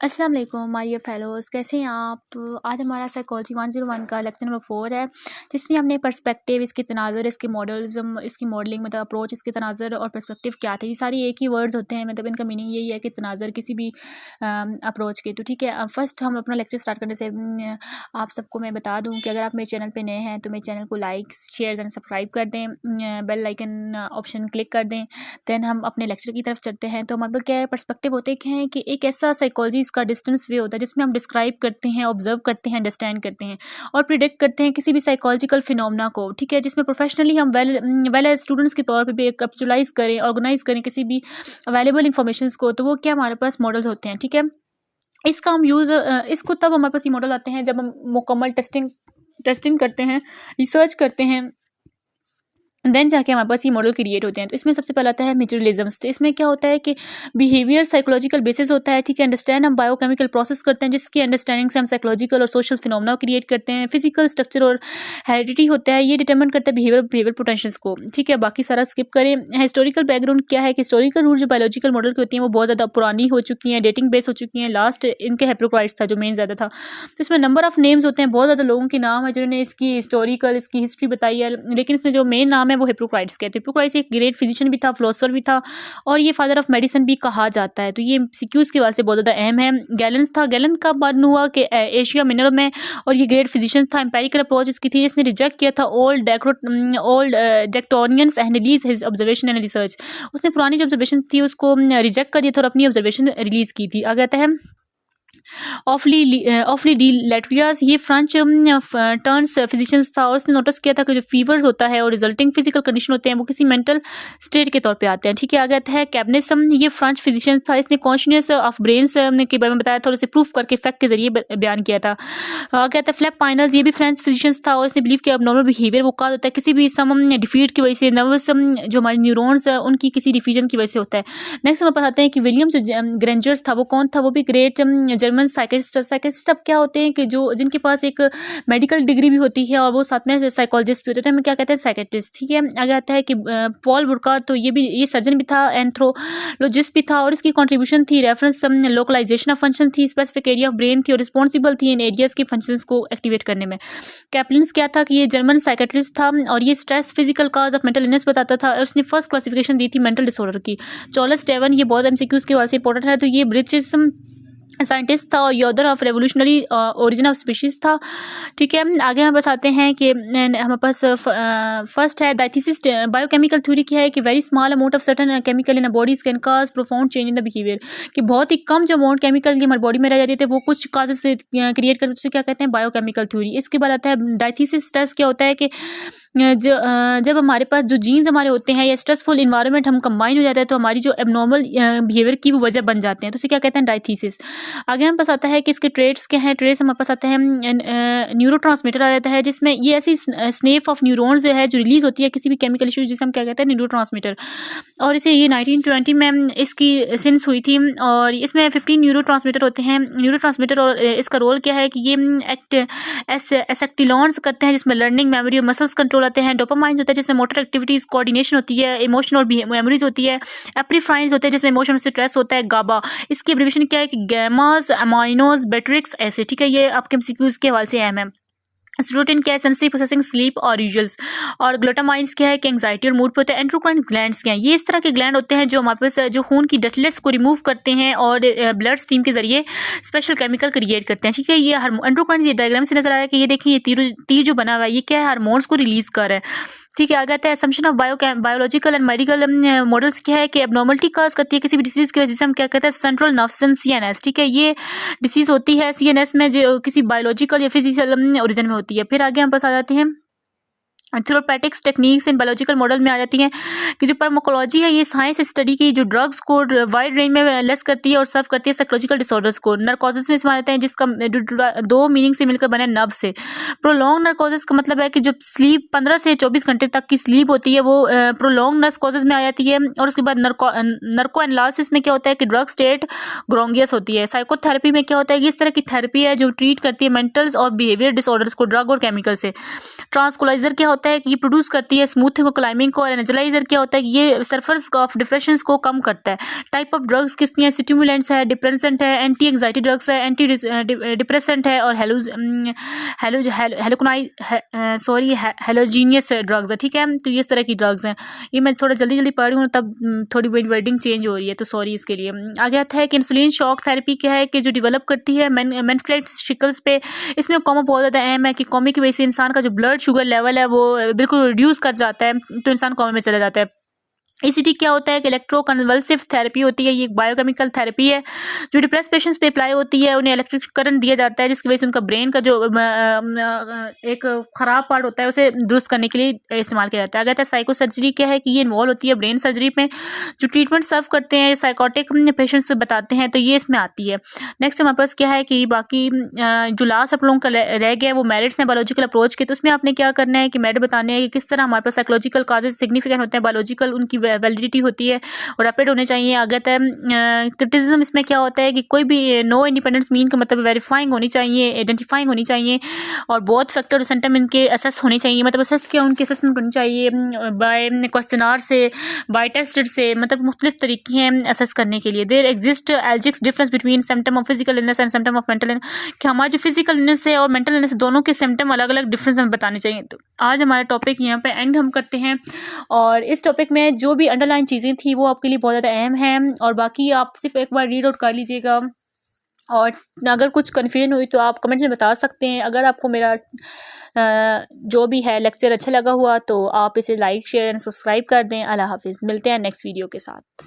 अस्सलाम वालेकुम my dear fellows, कैसे हैं आप। तो आज हमारा साइकोलॉजी 101 का लेक्चर नंबर 4 है, जिसमें हमने पर्सपेक्टिव, इसकी तनाज़ुर, इसकी मॉडलिज़म, इसकी मॉडलिंग मतलब अप्रोच, इसकी तनाज़ुर और पर्सपेक्टिव क्या थे। ये सारी एक ही वर्ड्स होते हैं, मतलब इनका मीनिंग यही है कि तनाज़ुर किसी भी अप्रोच के। तो ठीक है, अब फर्स्ट हम अपना लेक्चर स्टार्ट करने से आप सबको मैं बता दूँ कि अगर आप मेरे चैनल पर नए हैं तो मेरे चैनल को लाइक, शेयर एंड सब्सक्राइब कर दें, बेल आइकन ऑप्शन क्लिक कर दें। दैन हम अपने लेक्चर की तरफ चलते हैं। तो हमारे पास क्या है, पर्सपेक्टिव होते क्या हैं कि एक ऐसा साइकोलॉजी इसका डिस्टेंस वे होता है जिसमें हम डिस्क्राइब करते हैं, ऑब्जर्व करते हैं, अंडरस्टैंड करते हैं और प्रिडिक्ट करते हैं किसी भी साइकोलॉजिकल फिनोमेना को। ठीक है, जिसमें प्रोफेशनली हम वेल एज स्टूडेंट्स के तौर पे भी कैप्चुलाइज करें, ऑर्गेनाइज करें किसी भी अवेलेबल इंफॉर्मेशन को, तो वो क्या हमारे पास मॉडल्स होते हैं। ठीक है, इसका हम यूज़ इसको तब हमारे पास ये मॉडल आते हैं जब हम मुकम्मल टेस्टिंग करते हैं, रिसर्च करते हैं, देन जाके हमारे पास ये मॉडल क्रिएट होते हैं। तो इसमें सबसे पहला आता है मेटेरियलिज्म्स। तो इसमें क्या होता है कि बिहेवियर साइकोलॉजिकल बेसिस होता है। ठीक है, अंडरस्टैंड हम बायोकेमिकल प्रोसेस करते हैं जिसकी अंडरस्टैंडिंग से हम साइकोलॉजिकल और सोशल फिनोमेना क्रिएट करते हैं। फिजिकल स्ट्रक्चर और हेरिडिटी होता है, ये डिटरमिन करता है बिहेवियर पोटेंशियल्स को। ठीक है, बाकी सारा स्किप करें। हिस्टोरिकल बैकग्राउंड क्या है कि हिस्टोरिकल रूल जो बायोलॉजिकल मॉडल की होती हैं वो बहुत ज़्यादा पुरानी हो चुकी हैं, डेटिंग बेस हो चुकी हैं। लास्ट इनके हिप्पोक्रेट्स था जो मेन ज़्यादा था। तो इसमें नंबर ऑफ नेम्स होते हैं, बहुत ज़्यादा लोगों के नाम है जिन्होंने इसकी इसकी हिस्ट्री बताई है, लेकिन इसमें जो मेन नाम है वो हिप्पोक्रेट्स के। हिप्पोक्रेट्स एक ग्रेट फिजिशियन भी था, फिलोसोफर भी था और ये फादर ऑफ मेडिसिन भी कहा जाता है। तो ये सीक्यूज के वाले से बहुत ज़्यादा अहम है। गैलेंस था, गैलन का बर्न हुआ कि एशिया मिनरल में, और ये ग्रेट फिजिशियन था। एम्पेरिकल अप्रोच इसकी थी, इसने रिजेक्ट किया था ओल्ड डेक्टोनियंस and release his observation and research. उसने पुरानी जो ऑब्जर्वेशन थी उसको रिजेक्ट कर दिया था और अपनी ऑब्जर्वेशन रिलीज की थी। आगे आता है ऑफली डी लेट्रियास, ये फ्रेंच टर्न्स फिजिशियंस था और उसने नोटिस किया था कि जो फीवर्स होता है और रिजल्टिंग फिजिकल कंडीशन होते हैं वो किसी मेंटल स्टेट के तौर पे आते हैं। ठीक है, आगे आता है कैबनेसम, ये फ्रेंच फिजिशियन था, इसने कॉन्शियस ऑफ ब्रेन्स के बारे में बताया था और इसे प्रूफ करके फैक्ट के जरिए बयान किया था। आगे आता है फ्लैप पाइनल्स, ये भी फ्रेंच फिजिशियंस था और इसने बिलीव किया नॉर्मल बिहेवियर वो कहा होता है किसी भी सम डिफीट की वजह से, नर्वस जो हमारे न्यूरॉन्स है उनकी किसी डिफीजन की वजह से होता है। नेक्स्ट हम बताते हैं कि विलियम जो ग्रेंजर्स था वो कौन था, वो भी ग्रेट जर्मन साइकिस्ट अब क्या होते हैं कि जो जिनके पास एक मेडिकल डिग्री भी होती है और वो साथ में साइकोलॉजिस्ट भी होते हैं, हमें क्या कहते हैं, साइकेट्रिस्ट। ठीक है, आगे आता है कि पॉल बुरका, तो ये सर्जन भी था, एंथ्रोलॉजिस्ट भी था और इसकी कंट्रीब्यूशन थी रेफरेंस लोकलाइजेशन ऑफ फंक्शन थी, स्पेसिफिक एरिया ऑफ ब्रेन थी और रिस्पॉन्सिबल थी इन एरियाज के फंक्शंस को एक्टिवेट करने में। कैप्लिन्स क्या था कि ये जर्मन साइकेट्रिस्ट था और ये stress physical cause of mental illness बताता था और उसने फर्स्ट क्लासिफिकेशन दी थी मेंटल डिसऑर्डर की। चार्ल्स डेवन, ये बहुत एमसीक्यूज के वास्ते इंपॉर्टेंट है, तो ये ब्रिटिश साइंटिस्ट था और author of revolutionary origin of species था। ठीक है, आगे हम बस आते हैं कि हमारे पास फर्स्ट है डायथीसिस। बायोकेमिकल थ्योरी क्या है कि very small amount of certain chemical in a body can cause profound change in the behaviour, कि बहुत ही कम जो अमाउंट केमिकल की हमारी बॉडी में रह जाते थे वो कुछ काजेस से क्रिएट करते, उसे क्या कहते हैं, बायोकेमिकल थ्योरी। इसके बाद आता है डायथीसिस स्ट्रेस, क्या होता है कि जब हमारे पास जो जीन्स हमारे होते हैं या स्ट्रेसफुल इन्वायरमेंट हम कंबाइन हो जाता है तो हमारी जो एबनॉर्मल बिहेवियर की वो वजह बन जाते हैं, तो उसे क्या कहते हैं, डायथीसिस। आगे हमारे पास आता है कि इसके ट्रेड्स क्या हैं। ट्रेड्स हमारे पास आता है न्यूरोट्रांसमीटर आ जाता है, जिसमें ये ऐसी स्नेफ ऑफ न्यूरॉन्स है जो रिलीज होती है किसी भी केमिकल इशू, जिसे हम क्या कहते हैं, न्यूरोट्रांसमीटर। और इसे ये 1920 में इसकी सेंस हुई थी और इसमें 15 न्यूरोट्रांसमीटर होते हैं। न्यूरोट्रांसमीटर और इसका रोल क्या है कि ये एसेक्टिलॉन्स करते हैं जिसमें लर्निंग, मेमोरी और मसल्स कंट्रोल आते हैं। डोपामाइन होता है जिसमें मोटर एक्टिविटीज कोऑर्डिनेशन होती है, इमोशनल मेमोरीज होती है। एप्रीफ्राइन्स होते हैं जिसमें इमोशनल स्ट्रेस होता है। गाबा, इसकी एब्रिविएशन क्या है कि गैमास अमाइनोस बेट्रिक्स ऐसे। ठीक है, ये आपके एमसीक्यूज के हवाले से अहम है। सेरोटोनिन क्या है, सेंसरी प्रोसेसिंग, स्लीप और यूजुअल्स। और ग्लूटामाइन्स क्या है कि एंग्जाइटी और मूड पे होता है। एंडोक्राइन ग्लैंड्स क्या है, ये इस तरह के ग्लैंड होते हैं जो हमारे पास जो खून की डटलेस को रिमूव करते हैं और ब्लड स्ट्रीम के जरिए स्पेशल केमिकल क्रिएट करते हैं। ठीक है, ये एंडोक्राइन, ये डायग्राम से नजर आ रहा है कि ये देखिए ये तीर जो बना हुआ है ये क्या है, हार्मोन्स को रिलीज कर रहा है। ठीक है, आगे आता है assumption of biological and medical models क्या है कि एबनॉर्मलिटी काज करती है किसी भी डिसीज की वजह से, हम क्या कहते हैं, सेंट्रल नर्वस सिस्टम सीएनएस। ठीक है, ये डिसीज होती है सीएनएस में जो किसी बायोलॉजिकल या फिजिकल ओरिजिन में होती है। फिर आगे हम पास आ जाते हैं थेरोपैटिक्स टेक्निक्स इन बायोलॉजिकल मॉडल में आ जाती हैं कि जो फार्माकोलॉजी है ये साइंस स्टडी की जो ड्रग्स को वाइड रेंज में लेस करती है और सर्व करती है साइकोलॉजिकल डिसऑर्डर्स को। नर्कोसिस में इसमें आ जाते हैं जिसका दो मीनिंग से मिलकर बने नर्व से। प्रोलॉन्ग नर्कोसिस का मतलब है कि जो स्लीप 15 से 24 घंटे तक की स्लीप होती है वो प्रोलॉन्ग नर्कोसिस में आ जाती है। और उसके बाद नर्को एनालिसिस में क्या होता है कि ड्रग स्टेट ग्रोंगियस होती है। साइकोथेरेपी में क्या होता है कि इस तरह की थेरेपी है जो ट्रीट करती है मेंटल्स और बिहेवियर डिसऑर्डर्स को ड्रग और केमिकल से। ट्रांसकुलाइजर क्या होता होता है कि ये प्रोड्यूस करती है स्मूथिंग और क्लाइंबिंग को, और एनर्जाइजर क्या होता है कि ये सर्फर्स ऑफ डिप्रेशन को कम करता है। टाइप ऑफ ड्रग्स किसकी हैं? स्टिमुलेंट्स है, डिप्रेसेंट है, एंटी एंग्जाइटी ड्रग्स है, एंटी डिप्रेसेंट है, और हेलोजीनियस ड्रग्स है। ठीक है, तो ये इस तरह की ड्रग्स हैं। ये मैं थोड़ा जल्दी पढ़ रही हूँ, तब थोड़ी वर्डिंग चेंज हो रही है, तो सॉरी इसके लिए। आगे आता है कि इंसुलिन शॉक थेरेपी क्या है कि जो डेवलप करती है मेनिफेक्ट शिकल्स पे। इसमें कॉमा बहुत ज़्यादा अहम है कि कॉमे की वजह से इंसान का जो ब्लड शुगर लेवल है वो बिल्कुल रिड्यूस कर जाता है, तो इंसान कॉमे में चला जाता है। ECT क्या होता है कि इलेक्ट्रोकन्वल्सिव थेरेपी होती है। ये एक बायोकेमिकल थेरेपी है जो डिप्रेस पेशेंट्स पे अप्लाई होती है। उन्हें इलेक्ट्रिक करंट दिया जाता है जिसकी वजह से उनका ब्रेन का जो एक ख़राब पार्ट होता है उसे दुरुस्त करने के लिए इस्तेमाल किया जाता है। अगर साइको सर्जरी क्या है कि ये इन्वॉल्व होती है ब्रेन सर्जरी में। जो ट्रीटमेंट सर्व करते हैं साइकोटिक पेशेंट्स बताते हैं, तो ये इसमें आती है। नेक्स्ट हमारे पास क्या है कि बाकी जो लास्ट आप लोगों का रह गया वो मेरिट्स हैं बायोलॉजिकल अप्रोच के। तो उसमें आपने क्या करना है कि मेरिट बताने हैं कि किस तरह हमारे पास साइकोलॉजिकल काजेज सिग्निफिकेंट होते हैं, बायोलॉजिकल उनकी वैलिडिटी होती है और रैपिड होने चाहिए। अगर क्रिटिसिज्म इसमें क्या होता है कि कोई भी नो इंडिपेंडेंस मीन का मतलब वेरीफाइंग होनी चाहिए, आइडेंटिफाइंग होनी चाहिए, और बहुत फैक्टर सिम्टम इनके असेस होने चाहिए। मतलब असेस क्या, उनकी असेसमेंट होनी चाहिए बाय क्वेश्चनर से, बाय टेस्ट से, मतलब मुख्तलिफ तरीके हैं असेस करने के लिए। देयर एग्जिस्ट एल्जिक्स difference between symptom of physical illness and symptom of mental illness, कि हमारे जो फिजिकल इलनेस है और मेंटल इलनेस दोनों के सिम्टम अलग अलग डिफरेंस हमें बताने चाहिए। तो आज हमारा टॉपिक यहाँ पे एंड हम करते हैं, और इस टॉपिक में जो भी अंडरलाइन चीज़ें थी वो आपके लिए बहुत ज़्यादा अहम हैं, और बाकी आप सिर्फ एक बार रीड आउट कर लीजिएगा, और अगर कुछ कन्फ्यूजन हुई तो आप कमेंट में बता सकते हैं। अगर आपको मेरा जो भी है लेक्चर अच्छा लगा हुआ तो आप इसे लाइक शेयर एंड सब्सक्राइब कर दें। अल्लाह हाफिज़, मिलते हैं नेक्स्ट वीडियो के साथ।